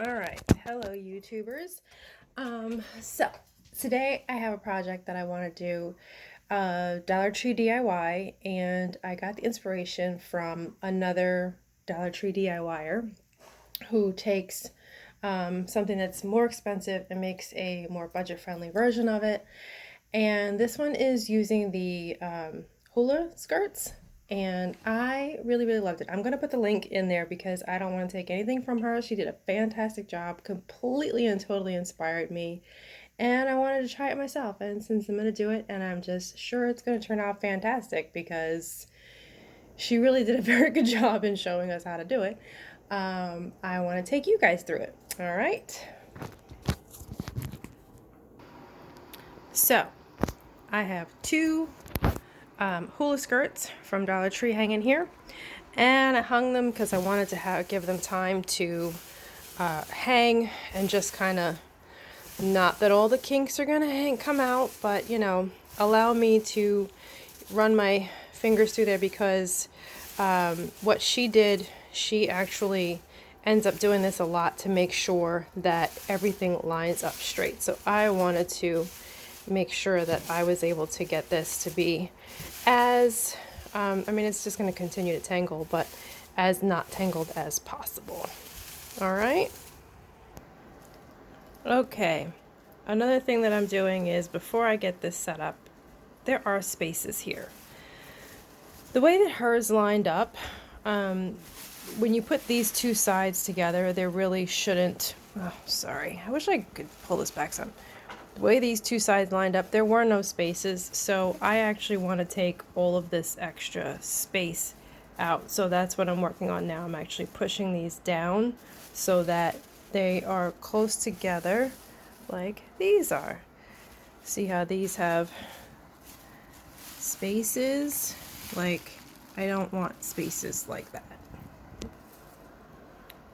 All right, hello YouTubers. So today I have a project that I want to do, Dollar Tree DIY, and I got the inspiration from another Dollar Tree DIYer who takes something that's more expensive and makes a more budget-friendly version of it. And this one is using the hula skirts, and I really loved it. I'm gonna put the link in there because I don't want to take anything from her. She did a fantastic job, completely and totally inspired me, and I wanted to try it myself. And since I'm gonna do it, and I'm just sure it's gonna turn out fantastic because she really did a very good job in showing us how to do it, I want to take you guys through it. All right. So I have two hula skirts from Dollar Tree hanging here, and I hung them because I wanted to give them time to hang and just kind of, not that all the kinks are gonna come out, but allow me to run my fingers through there because what she did, she actually ends up doing this a lot to make sure that everything lines up straight. So I wanted to make sure that I was able to get this to be as, I mean, it's just going to continue to tangle, but as not tangled as possible. All right. Okay. Another thing that I'm doing is, before I get this set up, there are spaces here. The way that hers lined up, when you put these two sides together, there really shouldn't, oh, sorry, I wish I could pull this back some. The way these two sides lined up, there were no spaces, so I actually want to take all of this extra space out. So that's what I'm working on now. I'm actually pushing these down so that they are close together like these are. See how these have spaces? Like, I don't want spaces like that.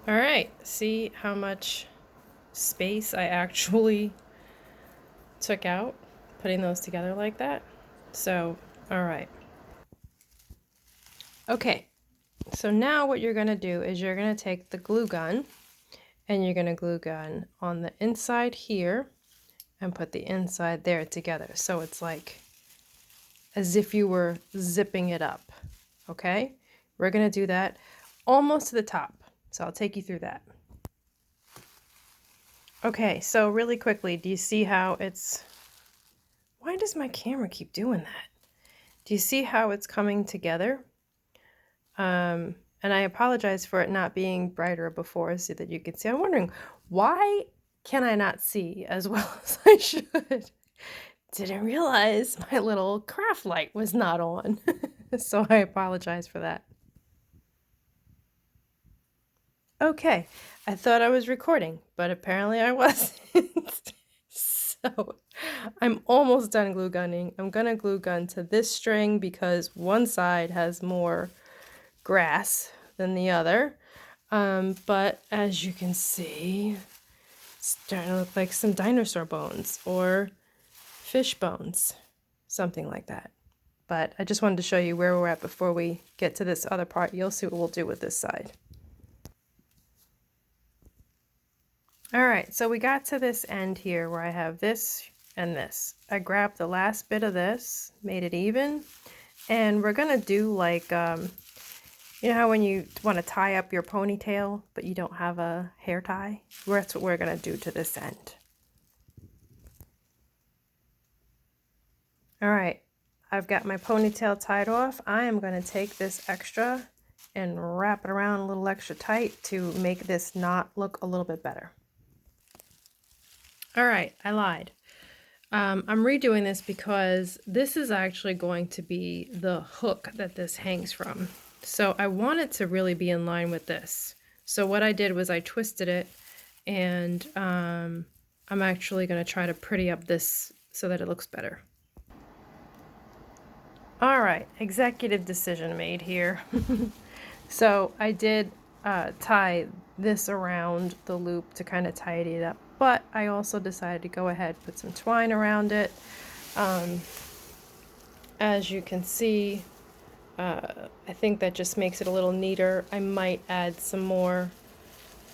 All right, see how much space I actually took out putting those together like that? So, all right. Okay, so now what you're gonna do is you're gonna take the glue gun and you're gonna glue gun on the inside here and put the inside there together. So it's like as if you were zipping it up, okay? We're gonna do that almost to the top. So I'll take you through that. Okay, so really quickly, do you see how it's, why does my camera keep doing that? Do you see how it's coming together? And I apologize for it not being brighter before so that you can see. I'm wondering, why can I not see as well as I should? Didn't realize my little craft light was not on. So I apologize for that. Okay, I thought I was recording, but apparently I wasn't. So I'm almost done glue gunning. I'm gonna glue gun to this string because one side has more grass than the other. But as you can see, it's starting to look like some dinosaur bones or fish bones, something like that. But I just wanted to show you where we're at before we get to this other part. You'll see what we'll do with this side. All right, so we got to this end here where I have this and this. I grabbed the last bit of this, made it even, and we're gonna do like, you know how when you want to tie up your ponytail, but you don't have a hair tie? That's what we're gonna do to this end. All right, I've got my ponytail tied off. I am gonna take this extra and wrap it around a little extra tight to make this knot look a little bit better. All right, I lied. I'm redoing this because this is actually going to be the hook that this hangs from. So I want it to really be in line with this. So what I did was I twisted it, and I'm actually going to try to pretty up this so that it looks better. All right, executive decision made here. So I did tie this around the loop to kind of tidy it up, but I also decided to go ahead, put some twine around it. As you can see, I think that just makes it a little neater. I might add some more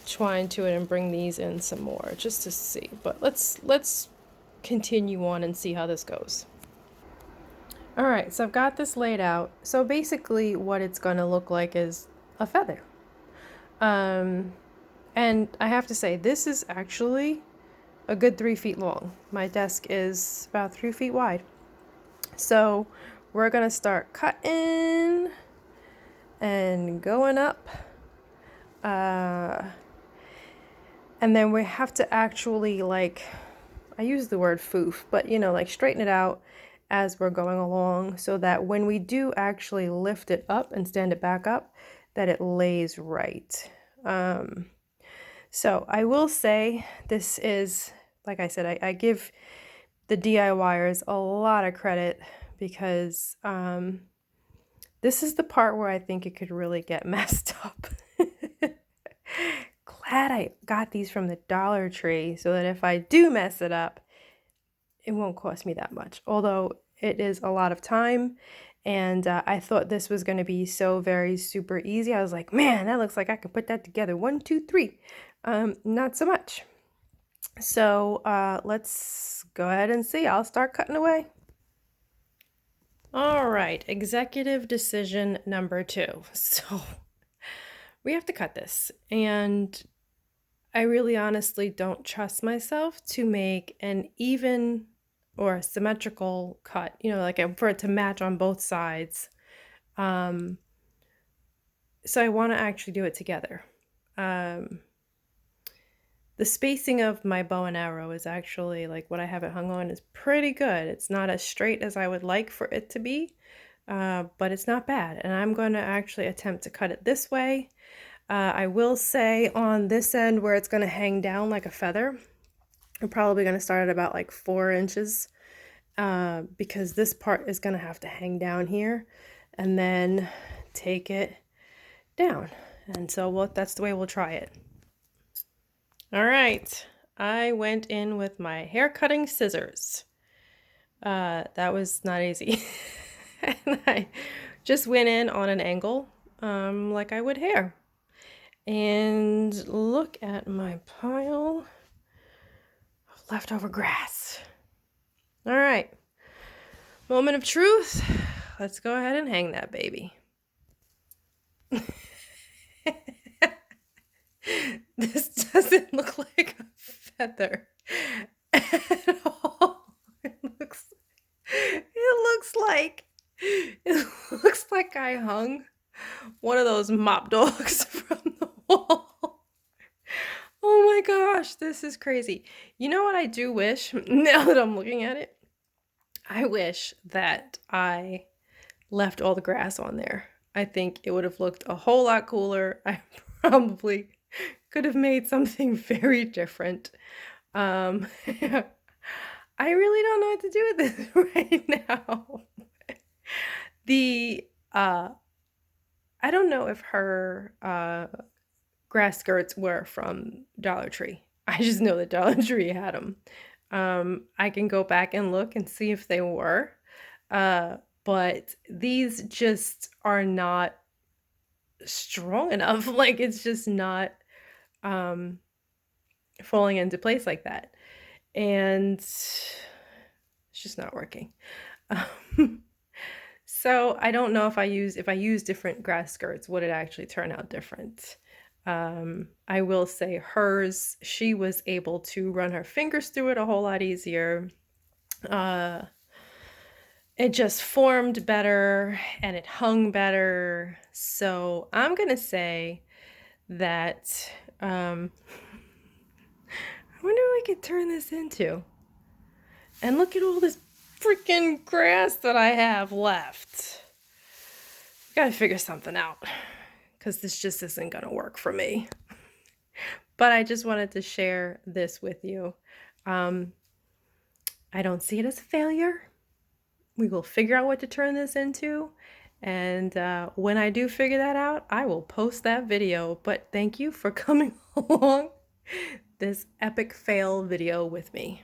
twine to it and bring these in some more just to see. But let's continue on and see how this goes. All right, so I've got this laid out. So basically what it's going to look like is a feather. And I have to say, this is actually a good 3 feet long. My desk is about 3 feet wide. So we're going to start cutting and going up. And then we have to actually, like, I use the word foof, but you know, like straighten it out as we're going along so that when we do actually lift it up and stand it back up, that it lays right. So I will say this is, like I said, I give the DIYers a lot of credit because this is the part where I think it could really get messed up. Glad I got these from the Dollar Tree so that if I do mess it up, it won't cost me that much. Although it is a lot of time, and I thought this was going to be so very super easy. I was like, man, that looks like I can put that together. 1, 2, 3. Not so much. So let's go ahead and see. I'll start cutting away. All right, executive decision number 2. So we have to cut this, and I really honestly don't trust myself to make an even or a symmetrical cut, you know, like for it to match on both sides. So I want to actually do it together. The spacing of my bow and arrow is actually, like, what I have it hung on is pretty good. It's not as straight as I would like for it to be, but it's not bad. And I'm going to actually attempt to cut it this way. I will say on this end where it's going to hang down like a feather, I'm probably going to start at about like 4 inches because this part is going to have to hang down here and then take it down. And so that's the way we'll try it. All right, I went in with my hair cutting scissors. That was not easy. And I just went in on an angle like I would hair. And look at my pile of leftover grass. All right, moment of truth. Let's go ahead and hang that baby. This doesn't look like a feather at all. It looks like I hung one of those mop dogs from the wall. Oh my gosh, this is crazy. You know what I do wish, now that I'm looking at it? I wish that I left all the grass on there. I think it would have looked a whole lot cooler. I probably could have made something very different. I really don't know what to do with this right now. I don't know if her grass skirts were from Dollar Tree. I just know that Dollar Tree had them. I can go back and look and see if they were. But these just are not strong enough. Like, it's just not falling into place like that. And it's just not working. So I don't know if I use different grass skirts, would it actually turn out different? I will say hers, she was able to run her fingers through it a whole lot easier. It just formed better and it hung better. So I'm gonna say that I wonder what we could turn this into. And look at all this freaking grass that I have left. Gotta figure something out because this just isn't gonna work for me. But I just wanted to share this with you. I don't see it as a failure. We will figure out what to turn this into. And when I do figure that out, I will post that video. But thank you for coming along this epic fail video with me.